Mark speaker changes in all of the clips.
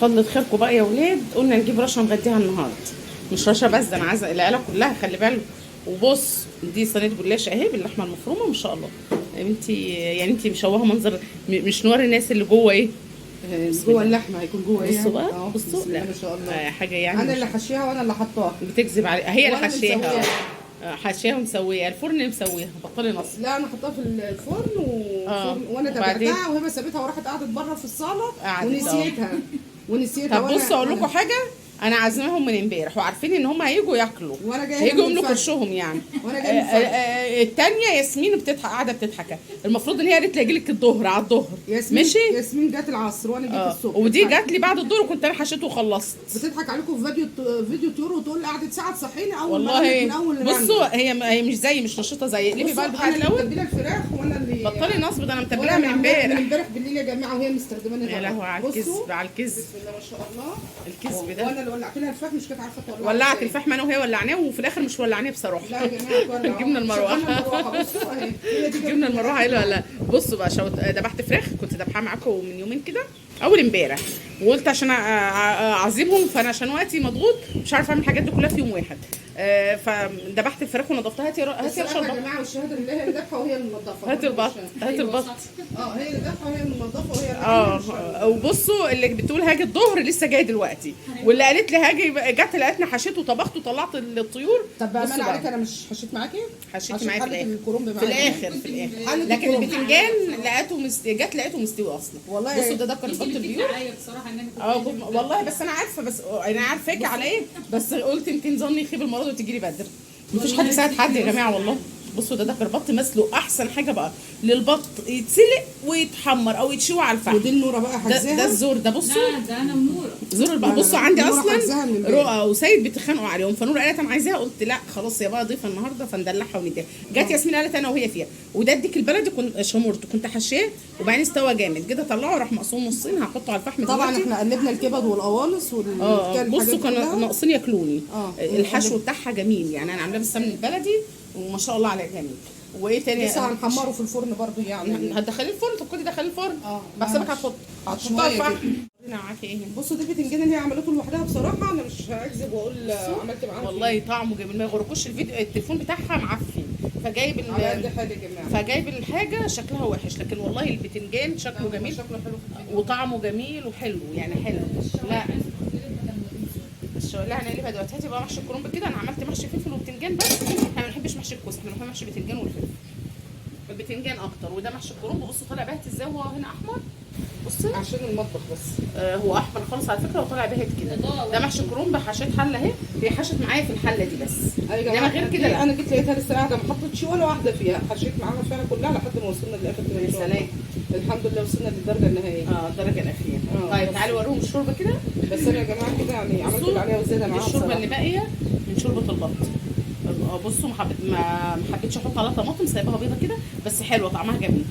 Speaker 1: فضلة خيركم بقى يا ولاد، قلنا نجيب رشا نغديها النهارده. مش رشا بس، ده انا عايزه العيله كلها، خلي بالك. وبص، دي صينيه جلاش اهي باللحمه المفرومه ما شاء الله. انتي يعني انتي مشوهه منظر، مش نور الناس اللي جوه ايه.
Speaker 2: جوه اللحمه هيكون جوه ايه؟
Speaker 1: بصوا بقى،
Speaker 2: بسم
Speaker 1: بصوا،
Speaker 2: الله
Speaker 1: لا
Speaker 2: ما شاء الله.
Speaker 1: حاجه يعني
Speaker 2: انا اللي حشيها وانا اللي حطاها.
Speaker 1: بتكذب عليها، هي اللي
Speaker 2: وأنا اللي
Speaker 1: حشيها.
Speaker 2: مسوياها.
Speaker 1: حاشياها ومسويها، الفرن مسويها، بطلي نصب.
Speaker 2: لا انا حطاها في الفرن وانا
Speaker 1: وبعدين؟
Speaker 2: تبعتها وهي سابتها وراحت قعدت بره في الصاله
Speaker 1: قعدت،
Speaker 2: ونسيتها.
Speaker 1: طب بصوا اقول لكم حاجه، انا عازماهم من امبارح وعارفين ان هم هيجوا ياكلوا،
Speaker 2: وانا جايه
Speaker 1: هيجوا
Speaker 2: من
Speaker 1: يملوا
Speaker 2: الفجر.
Speaker 1: كرشهم يعني.
Speaker 2: وانا جايه من الفجر.
Speaker 1: التانية ياسمين بتضحك، قاعده بتضحك. المفروض ان هي قالت لي اجي لك الظهر على الظهر.
Speaker 2: ياسمين
Speaker 1: ماشي.
Speaker 2: ياسمين جت العصر وانا جيت الصبح.
Speaker 1: ودي جات لي بعد الظهر وكنت انا حشيته وخلصت.
Speaker 2: بتضحك عليكم في فيديو طيور وتقول لي قعدت ساعه تصحيني اول ما
Speaker 1: والله
Speaker 2: من اول
Speaker 1: بصوا، هي مش زي، مش نشيطه زي. اقلبي بقى البتاع
Speaker 2: انا اللي
Speaker 1: الاول.
Speaker 2: متبله الفراخ وانا اللي
Speaker 1: بطلي نصب، ده انا متبلاها
Speaker 2: وأنا
Speaker 1: من
Speaker 2: اللي عاملاها من
Speaker 1: امبارح.
Speaker 2: امبارح بالليل يا جماعه وهي مستخدماني.
Speaker 1: يا لهوي على الكذب، على الكذب.
Speaker 2: بسم الله ما شاء الله.
Speaker 1: الكذب ده.
Speaker 2: وانا اللي ولعت لها الفراخ، مش كانت عارفه تولعها.
Speaker 1: ولعت الفحم انا وهي ولعناه، وفي الاخر مش ولعناه بصراحه.
Speaker 2: لا يا جماعه
Speaker 1: جبنا المروحه.
Speaker 2: بصوا اهي هي دي
Speaker 1: جبنا المروحه حلوه ولا. بصوا بقى، ذبحت فراخ، كنت ذبحها معاكم من يومين كده، اول امبارح، وقلت عشان اعذبهم، فانا عشان وقتي مضغوط مش عارفه اعمل الحاجات دي كلها في يوم واحد. فذبحت الفراخ ونضفتها. هاتي رشه
Speaker 2: يا
Speaker 1: البط.
Speaker 2: جماعه والشهاده اللي هي الذبحه وهي اللي منضفه.
Speaker 1: هاتي البط، هاتي البط.
Speaker 2: هي اللي ذبحه وهي اللي منضفه وهي
Speaker 1: وبصوا اللي بتقول هاجي الظهر لسه جاي دلوقتي، واللي قالت لي هاجي جت لقيتني حشيت وطبخت وطلعت الطيور.
Speaker 2: طب بأمان عليك انا مش حشيت معاكي؟
Speaker 1: حشيت معايا في الاخر.
Speaker 2: الكرنب
Speaker 1: في الاخر لكن البتنجان لقيته مستوي اصلا.
Speaker 2: والله
Speaker 1: بصوا ده كان بط البيور. والله بس انا عارفه، بس انا عارفاكي على ايه، بس قلت يمكن ظني يخيب المرض وتجي لي بدر. مفيش حد يساعد حد يا جماعه والله. بصوا ده كان بط مسلوق، احسن حاجه بقى للبط يتسلق ويتحمر او يتشوي على الفحم.
Speaker 2: ودي النوره بقى حجزاها.
Speaker 1: ده الزور ده. بصوا
Speaker 3: ده انا ونوره
Speaker 1: زور البقى. بصوا عندي
Speaker 2: نورة
Speaker 1: اصلا
Speaker 2: حجزاها من امبارح.
Speaker 1: رؤى وسيد بيتخانقوا عليهم، فنور قالت انا عايزاها، قلت لا خلاص يا بقى ضيفه النهارده فندلعها ونديها. جت ياسمين قالت انا وهي فيها، وده الديك البلدي كنت شمرته، كنت حشاه وبعدين استوى جامد كده، طلعه راح مقسوم نصين، هحطه على الفحم
Speaker 2: طبعا
Speaker 1: دلوقتي.
Speaker 2: احنا قلبنا الكبد والقوانص
Speaker 1: بصوا كانوا ناقصين ياكلوني. الحشو
Speaker 2: قلب.
Speaker 1: بتاعها جميل يعني، انا عاملاه بالسمن البلدي وما شاء الله عليه جميل. وايه تاني؟
Speaker 2: لسه هنحمره في الفرن برضو يعني.
Speaker 1: هتدخلي الفرن؟ طب كنتي دخلي الفرن. بحسبك هتحطها
Speaker 2: شوية
Speaker 1: على الفحم.
Speaker 2: كده.
Speaker 1: معاكي ايه؟
Speaker 2: بصوا دي البتنجان اللي هي عملته لوحدها بصراحه انا مش هكذب واقول عملت معاها
Speaker 1: والله طعمه جميل، ما يغركوش التليفون بتاعها معفن، فجايب
Speaker 2: على قد حاجه يا جماعه.
Speaker 1: فجايب الحاجه شكلها وحش، لكن والله البتنجان شكله جميل،
Speaker 2: شكله حلو
Speaker 1: وطعمه جميل وحلو يعني حلو. لا لا انا قلبها دلوقتي. هاتي بقى محشي الكرنب كده، انا عملت محشي فلفل وبتنجان بس، احنا ما بنحبش محشي الكوسه، احنا بنحب محشي البتنجان والفلفل. البتنجان اكتر، وده محشي الكرنب. بصوا طالع باهت ازاي وهو هنا احمر. بصي
Speaker 2: عشان المطبخ بس.
Speaker 1: هو احمر خالص على فكره وطالع باهت كده. ده محشي كرنب حشيت حله اهي، هي حشت معايا في الحله دي بس، انما غير كده لا.
Speaker 2: انا جيت لقيتها لسه قاعده ما حطيتش ولا واحده فيها، حشيت معاها فعلا كلها لحد ما وصلنا للاخر كده.
Speaker 1: يا سلام،
Speaker 2: الحمد لله وصلنا للدرجه النهائيه.
Speaker 1: الدرجه الاخيره. طيب تعالوا وريهم الشوربه كده.
Speaker 2: بس انا يا جماعه كده يعني عملت اللي عليها وزياده معاها.
Speaker 1: الشوربه اللي باقيه من شوربه البط. بصوا ما حبيتش احط عليها طماطم، سايباها بيضه كده بس حلوه طعمها جميل.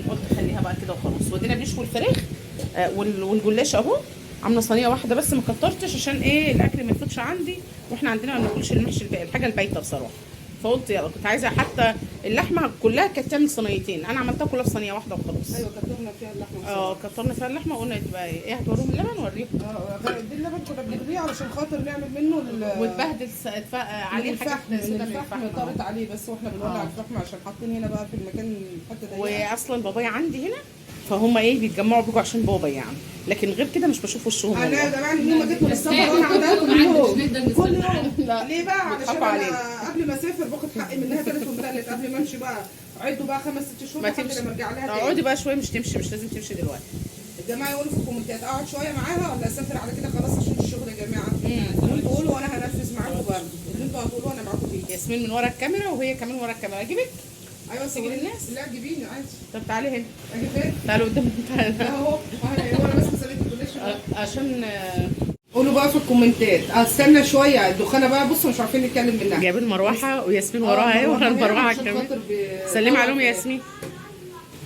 Speaker 1: قلت خليها بقى كده وخلاص. ودينا بنشوي الفراخ والجلاش اهو، عامله صينيه واحده بس ما كترتش عشان ايه الاكل ما يفوتش عندي، واحنا عندنا ما بناكلش المحشي الحاجه البايته بصراحه. فقلت يلا، كنت عايزه حتى اللحمه كلها كانت تعمل صينيتين، انا عملتها كلها في صينيه واحده وخلاص.
Speaker 2: ايوه كترنا فيها اللحمه.
Speaker 1: كترنا فيها اللحمه وقلنا تبقى ايه هتوريهم اللبن وريهم.
Speaker 2: دي اللبن كنا بنغليه علشان خاطر نعمل منه
Speaker 1: واتبهدل عليه
Speaker 2: الفحم. الفحم طارت عليه بس، واحنا بنولع الفحم عشان حاطين هنا بقى في المكان الحته دي.
Speaker 1: واصلا بابايا عندي هنا، فهم ايه بيتجمعوا بيجوا عشان بابا يعني، لكن غير كده مش بشوف وشهم.
Speaker 2: انا يا جماعه يوم ما جيت من السفر وانا عندها كل يوم ليه بقى؟ علشان انا قبل ما اسافر باخد حقي منها تالت ومتلت قبل ما امشي بقى. عدوا بقى 5-6 شهور لحد لما ارجع لها تاني.
Speaker 1: اقعدي بقى شويه، مش لازم تمشي دلوقتي.
Speaker 2: الجماعه يقولوا في الكومنتات اقعد شويه معاها ولا اسافر على كده خلاص عشان الشغل يا جماعه. انتوا قولوا وانا هنفذ معاكم برضه اللي انتوا هتقولوا انا معاكم فيه.
Speaker 1: ياسمين من ورا الكاميرا وهي كمان ورا الكاميرا. اجيبك؟
Speaker 2: ايوه
Speaker 1: تيجي للناس؟
Speaker 2: لا جيبيني عادي.
Speaker 1: طب تعالي هنا.
Speaker 2: اجي فين؟
Speaker 1: تعالوا قدام.
Speaker 2: اهو انا بس مسليت الجلاش
Speaker 1: عشان
Speaker 2: قولوا بقى في الكومنتات. استنى شويه الدخانه بقى. بصوا مش عارفين نتكلم منها.
Speaker 1: جايبين مروحه وياسمين وراها اهي، ورا المروحه كمان. سلمي عليهم يا ياسمين،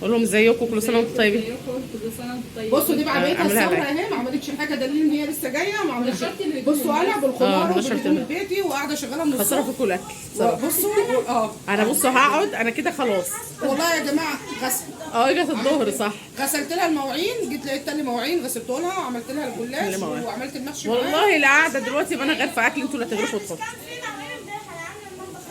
Speaker 1: قول لهم ازيكم كل سنه وانتم طيبين.
Speaker 2: بصوا دي بقى بقيتها السمره اهي ما عملتش عملتش حاجه، دليل ان هي لسه جايه ما عملتش. بصوا انا بالخضار وبالهدوم بيتي وقاعده شغاله من
Speaker 1: خساره في كل اكل.
Speaker 2: بصوا
Speaker 1: انا بصوا هقعد انا كده خلاص
Speaker 2: والله يا جماعه. غسل
Speaker 1: جت الظهر صح.
Speaker 2: غسلت لها المواعين، جيت لقيت تاني مواعين غسلت لها وعملت لها الجلاش وعملت المحشي.
Speaker 1: والله لا قاعده دلوقتي يبقى انا غير اكل، انتوا اللي هتغرفوا وتحطوا.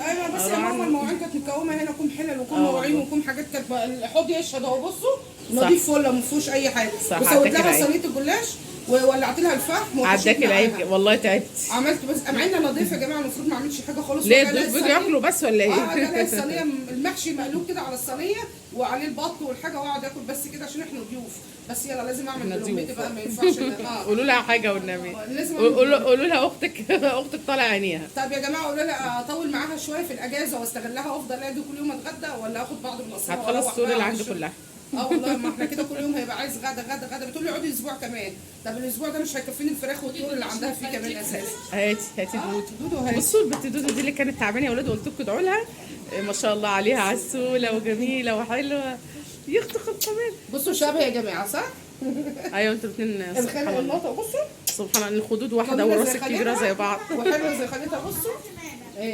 Speaker 2: ايوه بس يا ماما المواعين كانت مكومه هنا، كوم حلل وكوم مواعين وكوم حاجات كانت الحوض يشهد اهو. بصوا نضيف فله ما فيهوش اي حاجه. وسويت لها صينيه الجلاش وولعت لها الفحم
Speaker 1: عداك العيب والله تعبت.
Speaker 2: عملت بس مع انها نظيفه يا جماعه، المفروض ما اعملش حاجه خالص.
Speaker 1: ليه الضيوف ياكلوا بس ولا ايه؟
Speaker 2: لا الصينيه المحشي مقلوب كده على الصينيه وعليه البط والحاجه واقعد اكل بس كده عشان احنا ضيوف. بس يلا لازم اعمل لقمتي بقى، ما ينفعش.
Speaker 1: قولوا لها حاجه والنبي، قولوا لها اختك طالعه عينيها.
Speaker 2: طب يا جماعه قولوا لها اطول معاها شويه في الاجازه واستغلها وافضل اجي كل يوم اتغدى، ولا اخد بعض من الاسرار
Speaker 1: هتخلص السور اللي عندي كلها.
Speaker 2: والله ما احنا كده كل يوم هيبقى عايز غدا بتقول لي اقعدي اسبوع كمان. طب الاسبوع ده مش هيكفيني الفراخ والطيور اللي عندها فيه كمان اساسا.
Speaker 1: هاتي دودو. بصوا البت دودو دي اللي كانت تعبانه يا ولاد، قلت لكم ادعوا لها ما شاء الله عليها عسوله وجميله وحلوه. يا اختي كمان
Speaker 2: بصوا شبه يا جماعه صح؟
Speaker 1: ايوه انتوا الاثنين
Speaker 2: الخلق النقطه. بصوا
Speaker 1: سبحان الله الخدود واحده والراس الكبيره زي بعض
Speaker 2: وحلوه زي خالتها. بصوا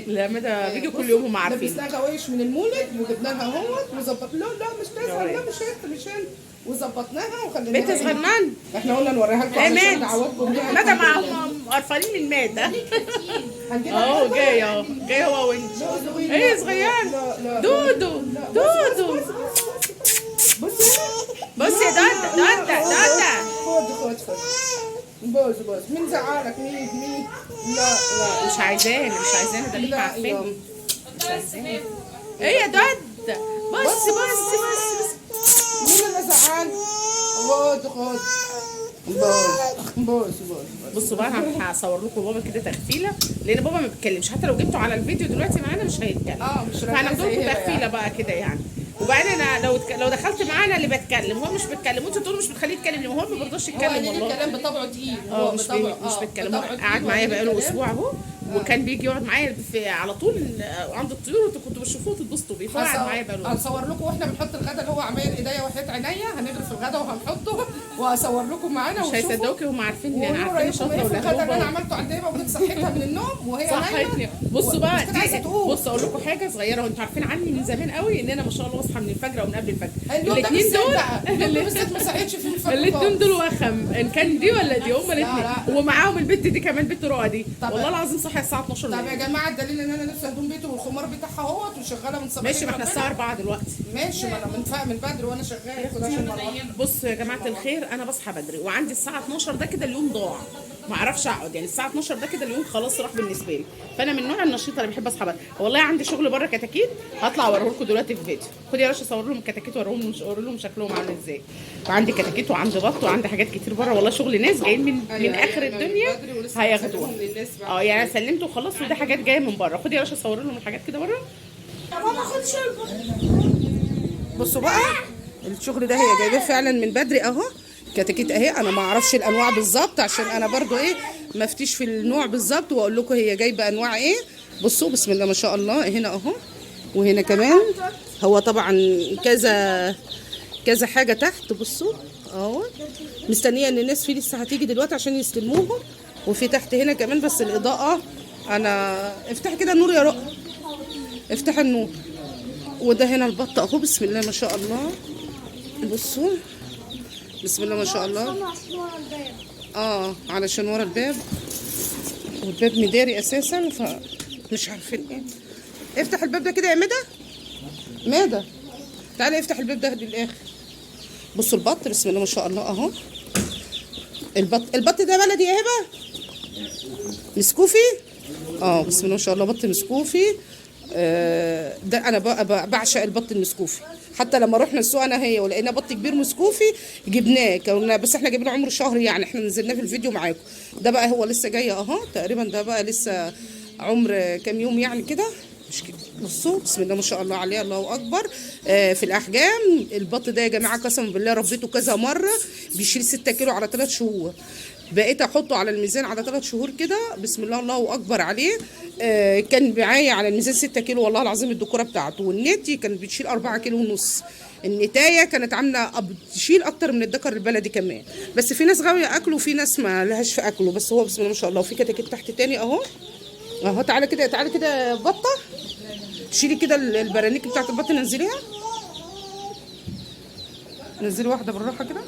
Speaker 1: لا مدى بيجي كل يوم هم عارفين.
Speaker 2: لبسناها غوايش من المولد وجبنا لها اهوت وظبط. لا مش تزعل، لا مش انت وظبطناها وخليناها
Speaker 1: بنت صغنن.
Speaker 2: احنا قلنا نوريها لكم عشان دعواتكم ليها.
Speaker 1: مدى معاهم قرفانين من الماده. جاي هو وانت. ايه صغيره دودو. بصي يا دادا
Speaker 2: خد بوز مين زعلك؟ مين؟ لا
Speaker 1: مش عايزانا ده اللي عارفين. ايه يا دادا بص
Speaker 2: مين اللي زعل؟ خد بوز
Speaker 1: بصوا بقى انا هصور لكم بابا كده تغفيله، لان بابا ما بيتكلمش حتى لو جبته على الفيديو دلوقتي معانا مش هيتكلم.
Speaker 2: مش
Speaker 1: فهناخد لكم تغفيله بقى كده يعني. وبعدين انا لو دخلت معانا اللي بتكلم هو مش بيتكلم، وانتوا تقولوا مش بتخليه يتكلم، هو ما بيرضاش يتكلم والله.
Speaker 2: الكلام بطبعه تقيل.
Speaker 1: مش بيتكلم. قعد معايا بقاله اسبوع اهو، وكان بيجي يقعد معايا على طول عند الطيور، انتوا كنتوا بتشوفوه تتبسطوا بيه. فقعد معايا بقاله.
Speaker 2: هنصور لكم واحنا بنحط الغدا اللي هو عمايل ايديا وحياه عينيا، هنغرف الغدا وهنحطه وهصور لكم معانا
Speaker 1: مش هيصدقوكي، هم عارفين ان انا عارفين شاطره ولا
Speaker 2: الغدا اللي انا عملته عند هبه وجيت صحيتها من النوم وهي نايمه.
Speaker 1: بصوا بقى بصوا اقول لكم حاجه صغيره، وانتوا عارفين عني من زمان قوي ان انا ما شاء الله بصحى من الفجر او من قبل الفجر. الاثنين دول
Speaker 2: اللي بالذات ما صحيتش في الفجر.
Speaker 1: الاثنين دول وخم ان كان دي ولا دي، هم الاثنين ومعاهم البت دي كمان بنت رؤى دي. والله العظيم صحي الساعه 12
Speaker 2: طب يا جماعه الدليل ان انا لابسه هدوم بيته والخمار بتاعها اهوت وشغاله من صباح.
Speaker 1: ماشي ما احنا الساعه 4 دلوقتي.
Speaker 2: ماشي ما انا من بدري وانا شغاله.
Speaker 1: بصوا يا جماعه الخير انا بصحى بدري وعندي الساعه 12 ده كده اليوم ضاع، ما اعرفش اقعد يعني. الساعه 12 ده كده اليوم خلاص راح بالنسبه لي. فانا من النوع النشيطه اللي بحب اصحى بدري. والله عندي شغل بره كتاكيت هطلع اوريه لكم دلوقتي في فيديو. خدي يا رشا صور لهم الكتاكيت واوري لهم شكلهم عامل ازاي. وعندي كتاكيت وعندي بط وعندي حاجات كتير بره والله. شغل ناس جايين من اخر الدنيا هياخدوها. يعني انا سلمته وخلاص، وده حاجات جايه من بره. خدي يا رشا صور لهم الحاجات كده بره.
Speaker 2: ماما خد شربة. بصوا بقى الشغل ده هي جايباه فعلا من بدري اهو. كتاكيت اهي، انا ما اعرفش الانواع بالظبط عشان انا برضو ايه ما افتيش في النوع بالظبط، واقول لكم هي جايبه انواع ايه. بصوا بسم الله ما شاء الله، هنا اهو وهنا كمان. هو طبعا كذا حاجه تحت. بصوا اهو مستنيه ان الناس فيه لسه هتيجي دلوقتي عشان يستلموهم. وفي تحت هنا كمان بس الاضاءه انا افتحي كده النور يا رؤى، افتحي النور. وده هنا البط اهو بسم الله ما شاء الله. بصوا بسم الله ما شاء الله. علشان ورا الباب، والباب مداري اساسا فمش عارفين ايه. افتح الباب ده كده يا مدى تعالي افتح الباب ده للاخر. بصوا البط بسم الله ما شاء الله اهو. البط ده بلدي يا هبه مسكوفي. بسم الله ما شاء الله بط مسكوفي. ده انا بعشق البط المسكوفي. حتى لما رحنا السوق انا هي ولقينا بط كبير مسكوفي جبناه، بس احنا جايبينه عمره شهر يعني، احنا نزلناه في الفيديو معاكم. ده بقى هو لسه جاي اهو تقريبا، ده بقى لسه عمر كام يوم يعني كده مش كده. بصوا بسم الله ما شاء الله عليه، الله اكبر. في الاحجام البط ده يا جماعه قسما بالله ربيته كذا مره، بيشيل 6 كيلو على 3 شهور. بقيت احطه على الميزان على 3 شهور كده بسم الله الله اكبر عليه. كان معايا على الميزان 6 كيلو والله العظيم الدكوره بتاعته، والنتي كانت بتشيل 4 كيلو ونص. النتايه كانت عامله تشيل اكتر من الدكر البلدي كمان. بس في ناس غاويه اكله وفي ناس ما لهاش في اكله. بس هو بسم الله ما شاء الله. وفي كتاكيت تحت تاني اهو اهو. تعالى كده تعالى كده بطه، شيلي كده البرانيك بتاعت البط نزليها، نزلي واحده بالراحه كده.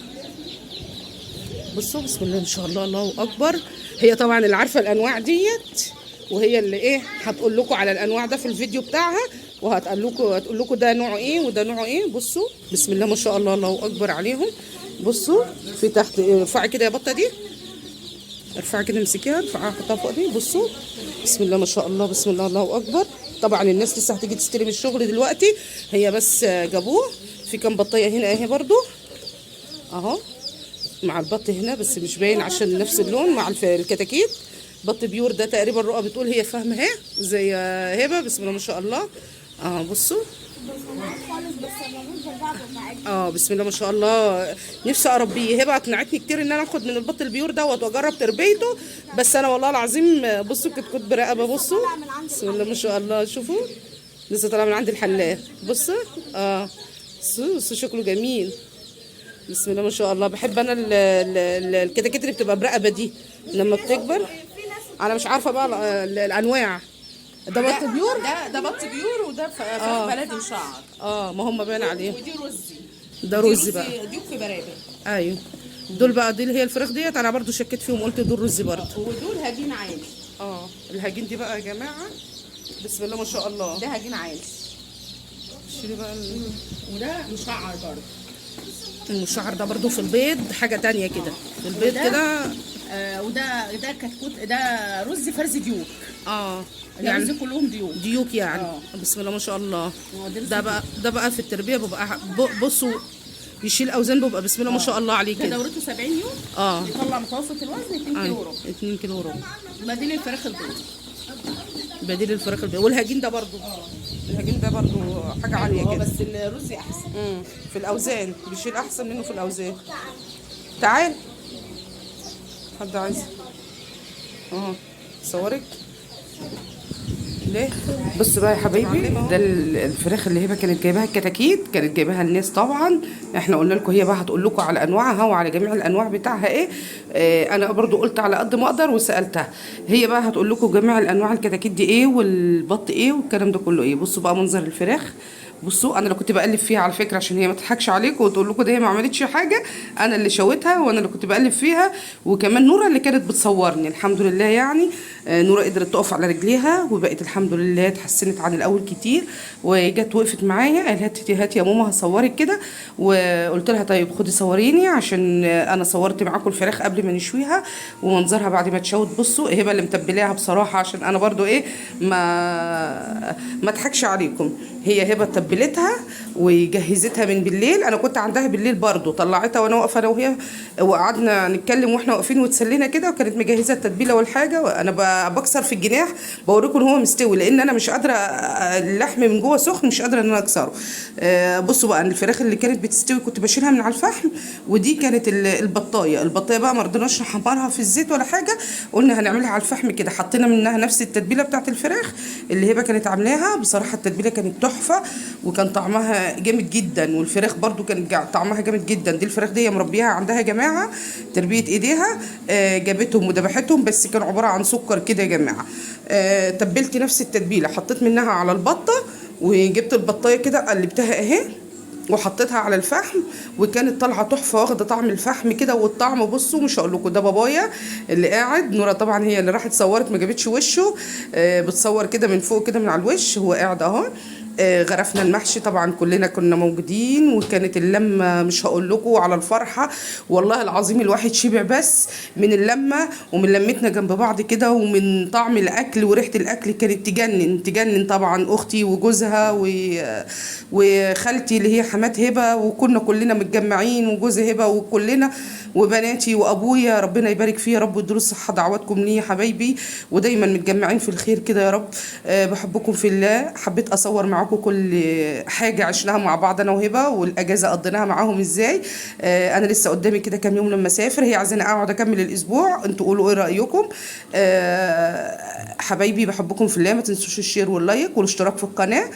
Speaker 2: بصوا بسم الله ما شاء الله الله اكبر. هي طبعا اللي عارفه الانواع ديت، وهي اللي ايه هتقول لكم على الانواع ده في الفيديو بتاعها، هتقول لكم ده نوعه ايه وده نوعه ايه. بصوا بسم الله ما شاء الله الله اكبر عليهم. بصوا في تحت، ارفعي كده يا بطه دي، ارفعي كده امسكيها، ارفعيها حطها فوق دي. بصوا بسم الله ما شاء الله بسم الله الله اكبر. طبعا الناس لسه هتيجي تستلم الشغل دلوقتي، هي بس جابوه. في كام بطيه هنا اهي برضو اهو مع البط هنا، بس مش باين عشان نفس اللون مع الكتاكيت. بط بيور ده تقريبا رؤى بتقول هي فاهمه اهي زي هبه. بسم الله ما شاء الله بصوا بسم الله ما شاء الله. نفسي اربيه. هبه اقنعتني كتير ان انا اخد من البط البيور دوت واجرب تربيته، بس انا والله العظيم بصوا كتكوت برقبه. بصوا بسم الله ما شاء الله. شوفوا لسه طالع من عند الحلاق. بصوا بصوا شكله جميل بسم الله ما شاء الله. بحب انا الكتاكيت اللي بتبقى برقبه دي لما بتكبر. انا مش عارفه بقى الانواع. ده بط بيور،
Speaker 1: ده بط بيور، وده فراخ بلدي مشعر.
Speaker 2: ما هم باين عليه.
Speaker 1: ودي رزي.
Speaker 2: ده رز بقى.
Speaker 1: ديوك في برابر.
Speaker 2: ايوه دول بقى، دي اللي هي الفراخ ديت. انا برضو شكيت فيهم قلت دول رز برضو.
Speaker 1: ودول هجين عالي.
Speaker 2: الهجين دي بقى يا جماعه بسم الله ما شاء الله.
Speaker 1: ده هجين عالي.
Speaker 2: شيلي بقى
Speaker 1: وده مشعر برضو.
Speaker 2: المشعر ده برضو في البيض حاجه تانية كده في البيض كده.
Speaker 1: وده كتكوت، ده رز فرز ديوك.
Speaker 2: يعني
Speaker 1: رز كلهم
Speaker 2: ديوك يعني. بسم الله ما شاء الله. ده بقى في التربيه بيبقى بصوا بيشيل اوزان، بيبقى بسم الله ما شاء الله عليه كده.
Speaker 1: دورته 70 يوم. يطلع متوسط الوزن 2 كيلو وربع.
Speaker 2: 2 كيلو وربع.
Speaker 1: بديل الفراخ البيض.
Speaker 2: بديل الفراخ البيض. والهجين ده برضو الهجين ده برضو حاجه عاليه كده.
Speaker 1: بس الرز احسن.
Speaker 2: في الاوزان بيشيل احسن منه في الاوزان. تعال حد عايز صورك ليه؟ بص بقى يا حبايبي، ده الفراخ اللي هبه كانت جايباها الكتاكيت، كانت جايباها الناس طبعا. احنا قلنا لكم هي بقى هتقول لكم على انواعها وعلى جميع الانواع بتاعها ايه. انا برضو قلت على قد ما اقدر وسالتها. هي بقى هتقول لكم جميع الانواع الكتاكيت دي ايه والبط ايه والكلام ده كله ايه. بصوا بقى منظر الفراخ. بصوا انا اللي كنت بقلب فيها على فكره عشان هي ما تضحكش عليكم وتقول لكم ده هي ما عملتش حاجه. انا اللي شويتها وانا اللي كنت بقلب فيها، وكمان نوره اللي كانت بتصورني. الحمد لله يعني نوره قدرت تقف على رجليها وبقت الحمد لله اتحسنت عن الاول كتير. وجت وقفت معايا قالت هاتي يا ماما هصورك كده. وقلت لها طيب خدي صوريني عشان انا صورت معاكم الفراخ قبل ما نشويها ومنظرها بعد ما تشوت. بصوا هبه اللي متبلاها بصراحه عشان انا برضو ايه ما اضحكش عليكم. هي هبه تبلتها وجهزتها من بالليل. انا كنت عندها بالليل برضو، طلعتها وانا واقفه انا وهي وقعدنا نتكلم واحنا واقفين وتسلينا كده، وكانت مجهزه التتبيله والحاجه. وانا بكسر في الجناح بوريكم ان هو مستوي، لان انا مش قادره اللحم من جوه سخن مش قادره ان انا اكسره. بصوا بقى الفراخ اللي كانت بتستوي كنت بشيلها من على الفحم. ودي كانت البطايه بقى ما رضيناش نحمرها في الزيت ولا حاجه، قلنا هنعملها على الفحم كده. حطينا منها نفس التتبيله بتاعت الفراخ اللي هبه كانت عاملاها. بصراحه التتبيله كانت تحفه وكان طعمها جامد جدا، والفراخ برضو كان طعمها جامد جدا. دي الفراخ دي مربيها عندها يا جماعه تربيه ايديها، جابتهم وذبحتهم بس كانوا عباره عن سكر كده يا جماعه. تبلت نفس التتبيله حطيت منها على البطه، وجبت البطايه كده قلبتها اهي وحطيتها على الفحم، وكانت طالعه تحفه واخده طعم الفحم كده. والطعم بصوا مش هقول لكم. ده بابايا اللي قاعد، نوره طبعا هي اللي راحت صورت ما جابتش وشه، بتصور كده من فوق كده من على الوش. هو قاعد اهو. غرفنا المحشي طبعا كلنا كنا موجودين، وكانت اللمه مش هقول لكم على الفرحه. والله العظيم الواحد شبع بس من اللمه ومن لمتنا جنب بعض كده، ومن طعم الاكل وريحه الاكل كانت تجنن. طبعا اختي وجوزها وخالتي اللي هي حمات هبه، وكنا كلنا متجمعين، وجوز هبه وكلنا وبناتي وابويا ربنا يبارك فيه يا رب ويديله الصحه. دعواتكم لي يا حبايبي، ودايما متجمعين في الخير كده يا رب. بحبكم في الله. حبيت اصور معاكم كل حاجه عشناها مع بعض انا وهبه، والاجازه قضيناها معاهم ازاي. انا لسه قدامي كده كام يوم لما اسافر. هي عايزاني اقعد اكمل الاسبوع. انتوا قولوا ايه رايكم. حبايبي بحبكم في الله. ما تنسوش الشير واللايك والاشتراك في القناه.